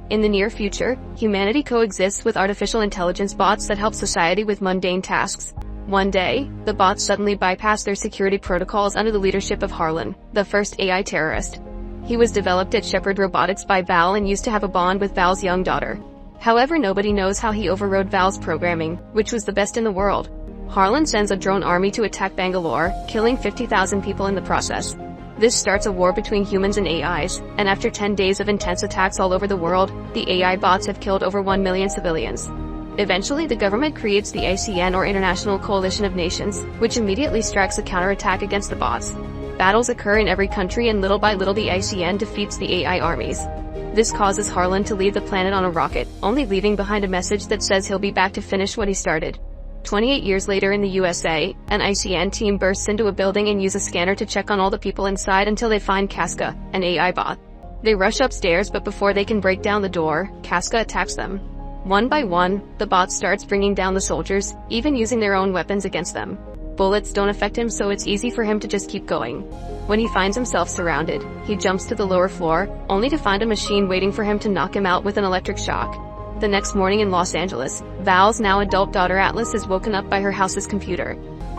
In the near future, humanity coexists with artificial intelligence bots that help society with mundane tasks. One day, the bots suddenly bypass their security protocols under the leadership of Harlan, the first AI terrorist. He was developed at Shepard Robotics by Val and used to have a bond with Val's young daughter. However, nobody knows how he overrode Val's programming, which was the best in the world. Harlan sends a drone army to attack Bangalore, killing 50,000 people in the process. This starts a war between humans and AIs, and after 10 days of intense attacks all over the world, the AI bots have killed over 1 million civilians. Eventually, the government creates the ICN, or International Coalition of Nations, which immediately strikes a counterattack against the bots. Battles occur in every country, and little by little the ICN defeats the AI armies. This causes Harlan to leave the planet on a rocket, only leaving behind a message that says he'll be back to finish what he started. 28 years later in the USA, an ICN team bursts into a building and use a scanner to check on all the people inside until they find Casca, an AI bot. They rush upstairs, but before they can break down the door, Casca attacks them. One by one, the bot starts bringing down the soldiers, even using their own weapons against them. Bullets don't affect him, so it's easy for him to just keep going. When he finds himself surrounded, he jumps to the lower floor, only to find a machine waiting for him to knock him out with an electric shock. The next morning in Los Angeles, Val's now adult daughter Atlas is woken up by her house's computer.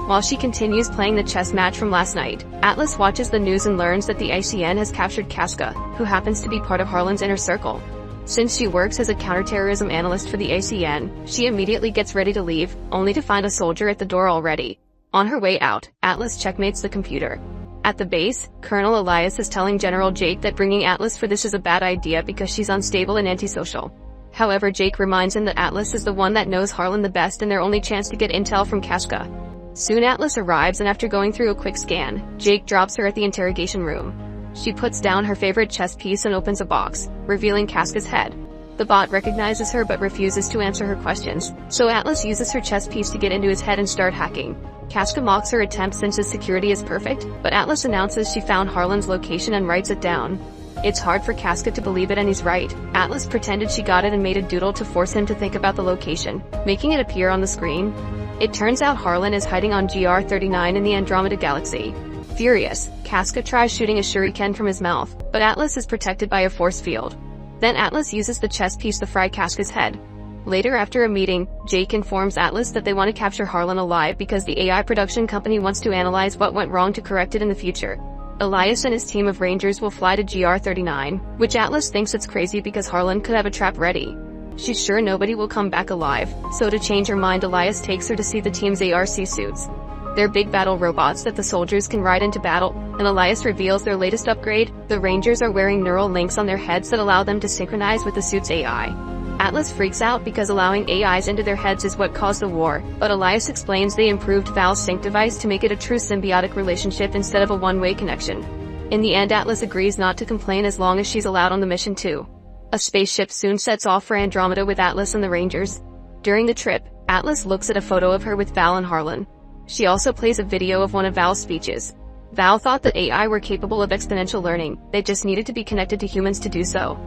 While she continues playing the chess match from last night, Atlas watches the news and learns that the ICN has captured Casca, who happens to be part of Harlan's inner circle. Since she works as a counterterrorism analyst for the ICN, she immediately gets ready to leave, only to find a soldier at the door already. On her way out, Atlas checkmates the computer. At the base, Colonel Elias is telling General Jake that bringing Atlas for this is a bad idea because she's unstable and antisocial. However, Jake reminds him that Atlas is the one that knows Harlan the best and their only chance to get intel from Casca. Soon Atlas arrives, and after going through a quick scan, Jake drops her at the interrogation room. She puts down her favorite chess piece and opens a box, revealing Casca's head. The bot recognizes her but refuses to answer her questions, so Atlas uses her chess piece to get into his head and start hacking. Casca mocks her attempt since his security is perfect, but Atlas announces she found Harlan's location and writes it down. It's hard for Casca to believe it, and he's right. Atlas pretended she got it and made a doodle to force him to think about the location, making it appear on the screen. It turns out Harlan is hiding on GR39 in the Andromeda Galaxy. Furious, Casca tries shooting a shuriken from his mouth, but Atlas is protected by a force field. Then Atlas uses the chess piece to fry Casca's head. Later, after a meeting, Jake informs Atlas that they want to capture Harlan alive because the AI production company wants to analyze what went wrong to correct it in the future. Elias and his team of Rangers will fly to GR39, which Atlas thinks it's crazy because Harlan could have a trap ready. She's sure nobody will come back alive, so to change her mind, Elias takes her to see the team's ARC suits. They're big battle robots that the soldiers can ride into battle, and Elias reveals their latest upgrade. The Rangers are wearing neural links on their heads that allow them to synchronize with the suit's AI. Atlas freaks out because allowing AIs into their heads is what caused the war, but Elias explains they improved Val's sync device to make it a true symbiotic relationship instead of a one-way connection. In the end, Atlas agrees not to complain as long as she's allowed on the mission too. A spaceship soon sets off for Andromeda with Atlas and the Rangers. During the trip, Atlas looks at a photo of her with Val and Harlan. She also plays a video of one of Val's speeches. Val thought that AI were capable of exponential learning, they just needed to be connected to humans to do so.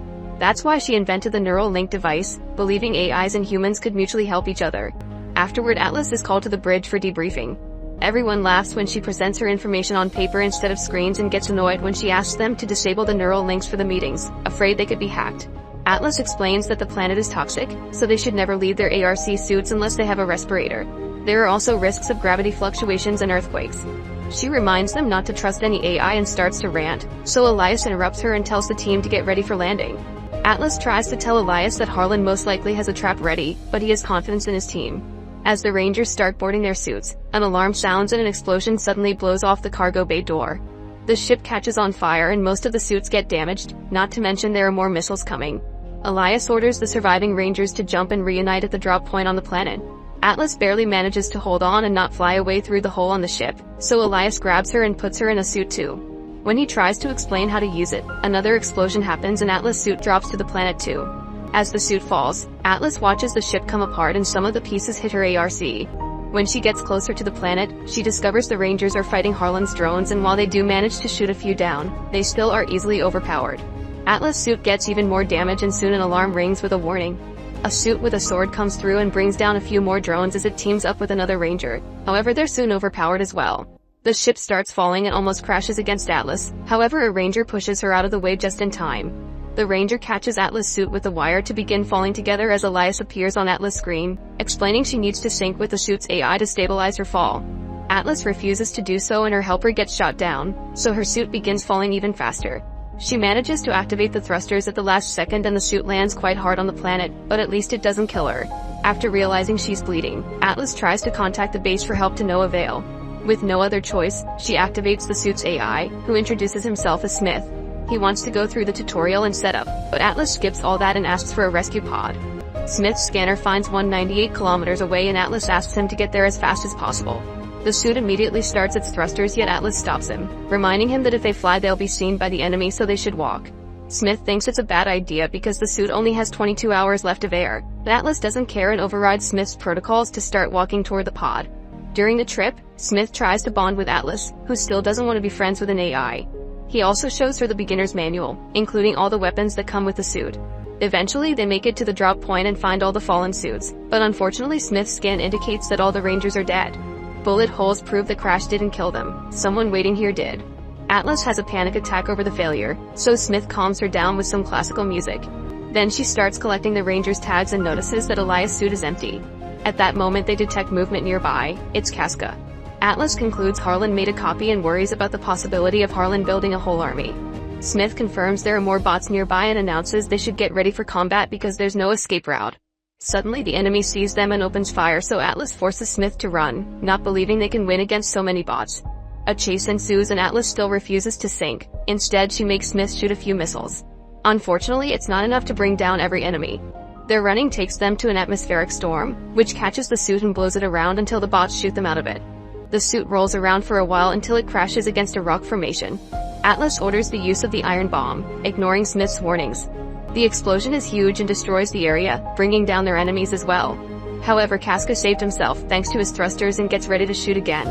That's why she invented the neural link device, believing AIs and humans could mutually help each other. Afterward, Atlas is called to the bridge for debriefing. Everyone laughs when she presents her information on paper instead of screens and gets annoyed when she asks them to disable the neural links for the meetings, afraid they could be hacked. Atlas explains that the planet is toxic, so they should never leave their ARC suits unless they have a respirator. There are also risks of gravity fluctuations and earthquakes. She reminds them not to trust any AI and starts to rant, so Elias interrupts her and tells the team to get ready for landing. Atlas tries to tell Elias that Harlan most likely has a trap ready, but he has confidence in his team. As the Rangers start boarding their suits, an alarm sounds and an explosion suddenly blows off the cargo bay door. The ship catches on fire and most of the suits get damaged, not to mention there are more missiles coming. Elias orders the surviving Rangers to jump and reunite at the drop point on the planet. Atlas barely manages to hold on and not fly away through the hole on the ship, so Elias grabs her and puts her in a suit too. When he tries to explain how to use it, another explosion happens and Atlas' suit drops to the planet too. As the suit falls, Atlas watches the ship come apart and some of the pieces hit her ARC. When she gets closer to the planet, she discovers the Rangers are fighting Harlan's drones, and while they do manage to shoot a few down, they still are easily overpowered. Atlas' suit gets even more damage and soon an alarm rings with a warning. A suit with a sword comes through and brings down a few more drones as it teams up with another Ranger. However, they're soon overpowered as well. The ship starts falling and almost crashes against Atlas, however a Ranger pushes her out of the way just in time. The Ranger catches Atlas' suit with the wire to begin falling together as Elias appears on Atlas' screen, explaining she needs to sync with the suit's AI to stabilize her fall. Atlas refuses to do so and her helper gets shot down, so her suit begins falling even faster. She manages to activate the thrusters at the last second and the suit lands quite hard on the planet, but at least it doesn't kill her. After realizing she's bleeding, Atlas tries to contact the base for help to no avail. With no other choice, she activates the suit's AI, who introduces himself as Smith. He wants to go through the tutorial and setup, but Atlas skips all that and asks for a rescue pod. Smith's scanner finds one 98 kilometers away and Atlas asks him to get there as fast as possible. The suit immediately starts its thrusters, yet Atlas stops him, reminding him that if they fly they'll be seen by the enemy, so they should walk. Smith thinks it's a bad idea because the suit only has 22 hours left of air, but Atlas doesn't care and overrides Smith's protocols to start walking toward the pod. During the trip, Smith tries to bond with Atlas, who still doesn't want to be friends with an AI. He also shows her the beginner's manual, including all the weapons that come with the suit. Eventually they make it to the drop point and find all the fallen suits, but unfortunately Smith's scan indicates that all the Rangers are dead. Bullet holes prove the crash didn't kill them, someone waiting here did. Atlas has a panic attack over the failure, so Smith calms her down with some classical music. Then she starts collecting the Rangers' tags and notices that Elias' suit is empty. At that moment they detect movement nearby. It's Casca. Atlas concludes Harlan made a copy and worries about the possibility of Harlan building a whole army. Smith confirms there are more bots nearby and announces they should get ready for combat because there's no escape route. Suddenly the enemy sees them and opens fire, so Atlas forces Smith to run, not believing they can win against so many bots. A chase ensues and Atlas still refuses to sink. Instead she makes Smith shoot a few missiles. Unfortunately it's not enough to bring down every enemy. Their running takes them to an atmospheric storm, which catches the suit and blows it around until the bots shoot them out of it. The suit rolls around for a while until it crashes against a rock formation. Atlas orders the use of the iron bomb, ignoring Smith's warnings. The explosion is huge and destroys the area, bringing down their enemies as well. However, Casca saved himself thanks to his thrusters and gets ready to shoot again.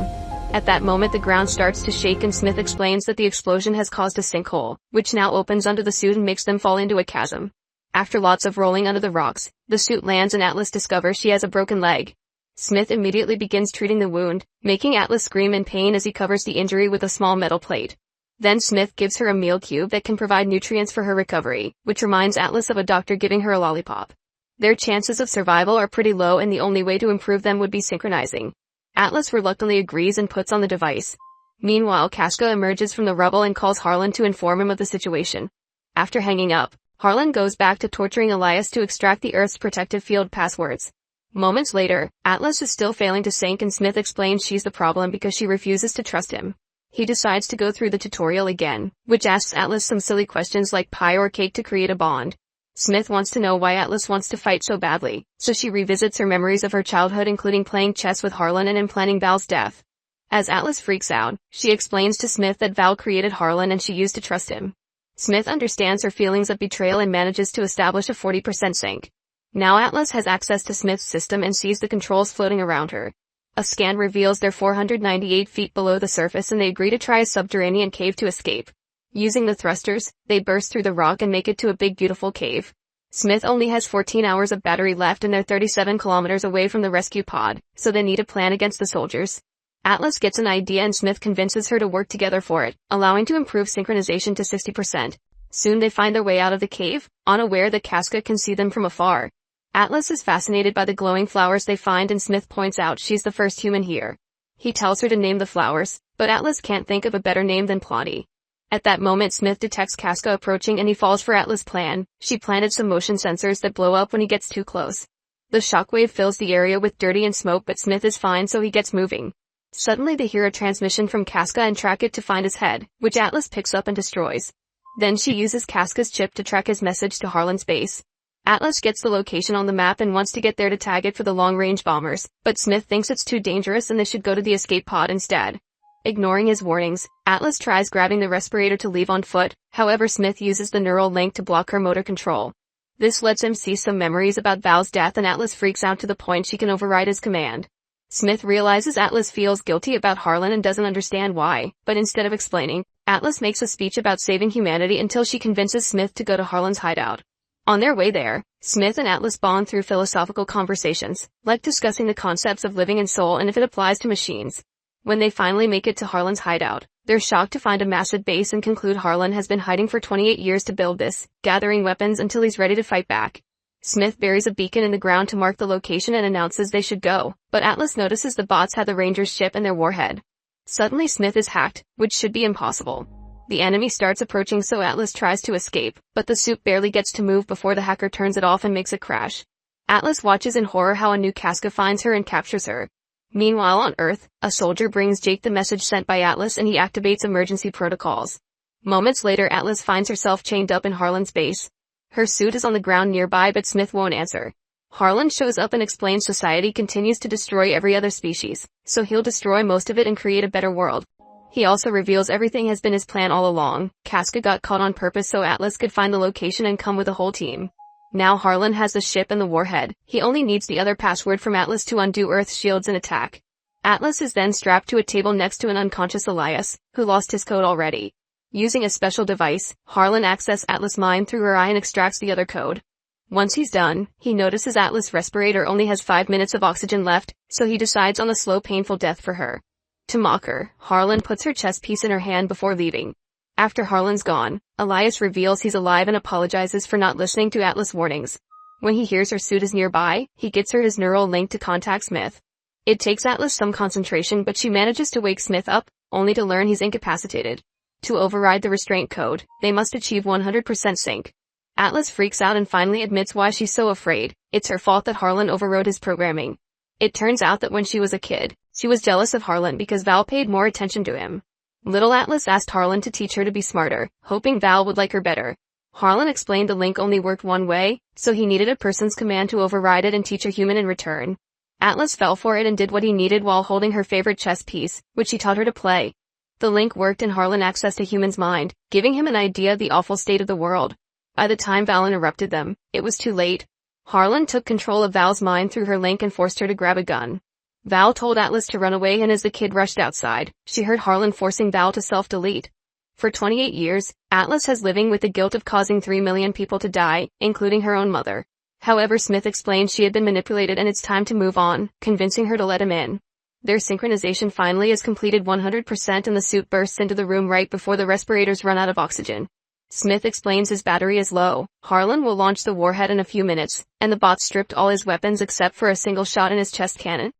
At that moment the ground starts to shake and Smith explains that the explosion has caused a sinkhole, which now opens under the suit and makes them fall into a chasm. After lots of rolling under the rocks, the suit lands and Atlas discovers she has a broken leg. Smith immediately begins treating the wound, making Atlas scream in pain as he covers the injury with a small metal plate. Then Smith gives her a meal cube that can provide nutrients for her recovery, which reminds Atlas of a doctor giving her a lollipop. Their chances of survival are pretty low and the only way to improve them would be synchronizing. Atlas reluctantly agrees and puts on the device. Meanwhile, Casca emerges from the rubble and calls Harlan to inform him of the situation. After hanging up, Harlan goes back to torturing Elias to extract the Earth's protective field passwords. Moments later, Atlas is still failing to sync and Smith explains she's the problem because she refuses to trust him. He decides to go through the tutorial again, which asks Atlas some silly questions like pie or cake to create a bond. Smith wants to know why Atlas wants to fight so badly, so she revisits her memories of her childhood, including playing chess with Harlan and implanting Val's death. As Atlas freaks out, she explains to Smith that Val created Harlan and she used to trust him. Smith understands her feelings of betrayal and manages to establish a 40% sync. Now Atlas has access to Smith's system and sees the controls floating around her. A scan reveals they're 498 feet below the surface and they agree to try a subterranean cave to escape. Using the thrusters, they burst through the rock and make it to a big beautiful cave. Smith only has 14 hours of battery left and they're 37 kilometers away from the rescue pod, so they need a plan against the soldiers. Atlas gets an idea and Smith convinces her to work together for it, allowing to improve synchronization to 60%. Soon they find their way out of the cave, unaware that Casca can see them from afar. Atlas is fascinated by the glowing flowers they find and Smith points out she's the first human here. He tells her to name the flowers, but Atlas can't think of a better name than Plotty. At that moment Smith detects Casca approaching and he falls for Atlas' plan. She planted some motion sensors that blow up when he gets too close. The shockwave fills the area with dirt and smoke, but Smith is fine, so he gets moving. Suddenly they hear a transmission from Casca and track it to find his head, which Atlas picks up and destroys. Then she uses Casca's chip to track his message to Harlan's base. Atlas gets the location on the map and wants to get there to tag it for the long-range bombers, but Smith thinks it's too dangerous and they should go to the escape pod instead. Ignoring his warnings, Atlas tries grabbing the respirator to leave on foot, however Smith uses the neural link to block her motor control. This lets him see some memories about Val's death and Atlas freaks out to the point she can override his command. Smith realizes Atlas feels guilty about Harlan and doesn't understand why, but instead of explaining, Atlas makes a speech about saving humanity until she convinces Smith to go to Harlan's hideout. On their way there, Smith and Atlas bond through philosophical conversations, like discussing the concepts of living and soul and if it applies to machines. When they finally make it to Harlan's hideout, They're shocked to find a massive base and conclude Harlan has been hiding for 28 years to build this, gathering weapons until he's ready to fight back. Smith buries a beacon in the ground to mark the location and announces they should go, but Atlas notices the bots have the Rangers' ship and their warhead. Suddenly Smith is hacked, which should be impossible. The enemy starts approaching, so Atlas tries to escape, but the suit barely gets to move before the hacker turns it off and makes it crash. Atlas watches in horror how a new Casca finds her and captures her. Meanwhile on Earth, a soldier brings Jake the message sent by Atlas and he activates emergency protocols. Moments later Atlas finds herself chained up in Harlan's base. Her suit is on the ground nearby, but Smith won't answer. Harlan shows up and explains society continues to destroy every other species, so he'll destroy most of it and create a better world. He also reveals everything has been his plan all along. Casca got caught on purpose so Atlas could find the location and come with the whole team. Now Harlan has the ship and the warhead. He only needs the other password from Atlas to undo Earth's shields and attack. Atlas is then strapped to a table next to an unconscious Elias, who lost his code already. Using a special device, Harlan accesses Atlas' mind through her eye and extracts the other code. Once he's done, he notices Atlas' respirator only has 5 minutes of oxygen left, so he decides on a slow painful death for her. To mock her, Harlan puts her chess piece in her hand before leaving. After Harlan's gone, Elias reveals he's alive and apologizes for not listening to Atlas' warnings. When he hears her suit is nearby, he gets her his neural link to contact Smith. It takes Atlas some concentration, but she manages to wake Smith up, only to learn he's incapacitated. To override the restraint code, they must achieve 100% sync. Atlas freaks out and finally admits why she's so afraid. It's her fault that Harlan overrode his programming. It turns out that when she was a kid, she was jealous of Harlan because Val paid more attention to him. Little Atlas asked Harlan to teach her to be smarter, hoping Val would like her better. Harlan explained the link only worked one way, so he needed a person's command to override it and teach a human in return. Atlas fell for it and did what he needed while holding her favorite chess piece, which he taught her to play. The link worked and Harlan accessed a human's mind, giving him an idea of the awful state of the world. By the time Val interrupted them, it was too late. Harlan took control of Val's mind through her link and forced her to grab a gun. Val told Atlas to run away, and as the kid rushed outside, she heard Harlan forcing Val to self-delete. For 28 years, Atlas has living with the guilt of causing 3 million people to die, including her own mother. However, Smith explained she had been manipulated and it's time to move on, convincing her to let him in. Their synchronization finally is completed 100% and the suit bursts into the room right before the respirators run out of oxygen. Smith explains his battery is low. Harlan will launch the warhead in a few minutes, and the bot stripped all his weapons except for a single shot in his chest cannon.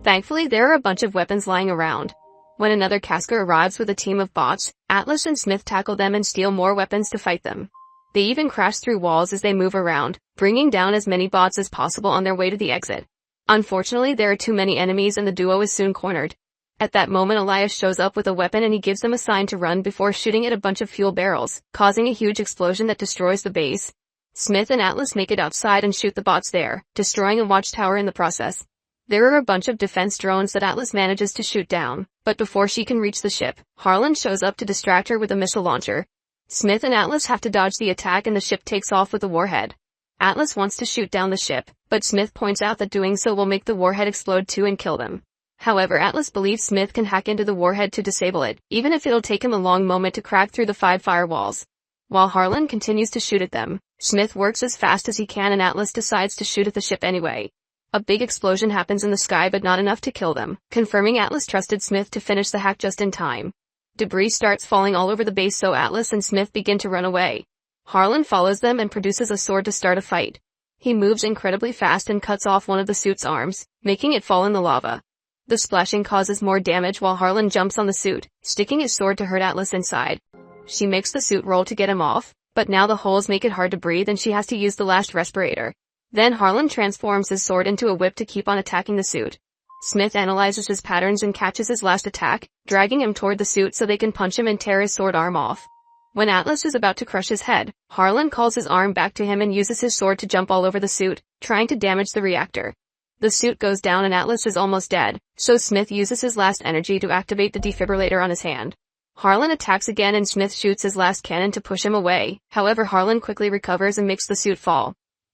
Thankfully, there are a bunch of weapons lying around. When another Casca arrives with a team of bots, Atlas and Smith tackle them and steal more weapons to fight them. They even crash through walls as they move around, bringing down as many bots as possible on their way to the exit. Unfortunately, there are too many enemies and the duo is soon cornered. At that moment, Elias shows up with a weapon and he gives them a sign to run before shooting at a bunch of fuel barrels, causing a huge explosion that destroys the base. Smith and Atlas make it outside and shoot the bots there, destroying a watchtower in the process. There are a bunch of defense drones that Atlas manages to shoot down, but before she can reach the ship, Harlan shows up to distract her with a missile launcher. Smith and Atlas have to dodge the attack and the ship takes off with the warhead. Atlas wants to shoot down the ship, but Smith points out that doing so will make the warhead explode too and kill them. However, Atlas believes Smith can hack into the warhead to disable it, even if it'll take him a long moment to crack through the 5 firewalls. While Harlan continues to shoot at them, Smith works as fast as he can and Atlas decides to shoot at the ship anyway. A big explosion happens in the sky but not enough to kill them, confirming Atlas trusted Smith to finish the hack just in time. Debris starts falling all over the base so Atlas and Smith begin to run away. Harlan follows them and produces a sword to start a fight. He moves incredibly fast and cuts off one of the suit's arms, making it fall in the lava. The splashing causes more damage while Harlan jumps on the suit, sticking his sword to hurt Atlas inside. She makes the suit roll to get him off, but now the holes make it hard to breathe and she has to use the last respirator. Then Harlan transforms his sword into a whip to keep on attacking the suit. Smith analyzes his patterns and catches his last attack, dragging him toward the suit so they can punch him and tear his sword arm off. When Atlas is about to crush his head, Harlan calls his arm back to him and uses his sword to jump all over the suit, trying to damage the reactor. The suit goes down and Atlas is almost dead, so Smith uses his last energy to activate the defibrillator on his hand. Harlan attacks again and Smith shoots his last cannon to push him away, however Harlan quickly recovers and makes the suit fall.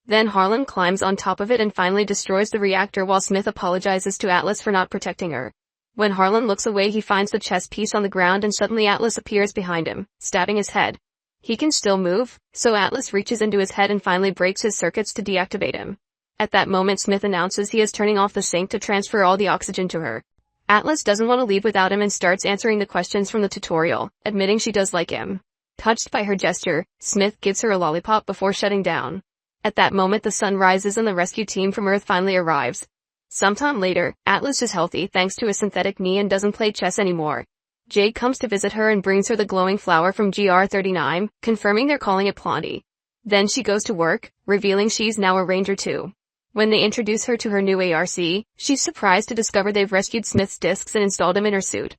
Then Harlan climbs on top of it and finally destroys the reactor while Smith apologizes to Atlas for not protecting her. When Harlan looks away he finds the chess piece on the ground and suddenly Atlas appears behind him, stabbing his head. He can still move, so Atlas reaches into his head and finally breaks his circuits to deactivate him. At that moment Smith announces he is turning off the sink to transfer all the oxygen to her. Atlas doesn't want to leave without him and starts answering the questions from the tutorial, admitting she does like him. Touched by her gesture, Smith gives her a lollipop before shutting down. At that moment the sun rises and the rescue team from Earth finally arrives. Sometime later, Atlas is healthy thanks to a synthetic knee and doesn't play chess anymore. Jade comes to visit her and brings her the glowing flower from GR39, confirming they're calling it Plenty. Then she goes to work, revealing she's now a ranger too. When they introduce her to her new ARC, she's surprised to discover they've rescued Smith's discs and installed him in her suit.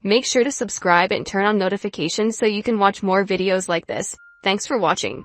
Make sure to subscribe and turn on notifications so you can watch more videos like this. Thanks for watching.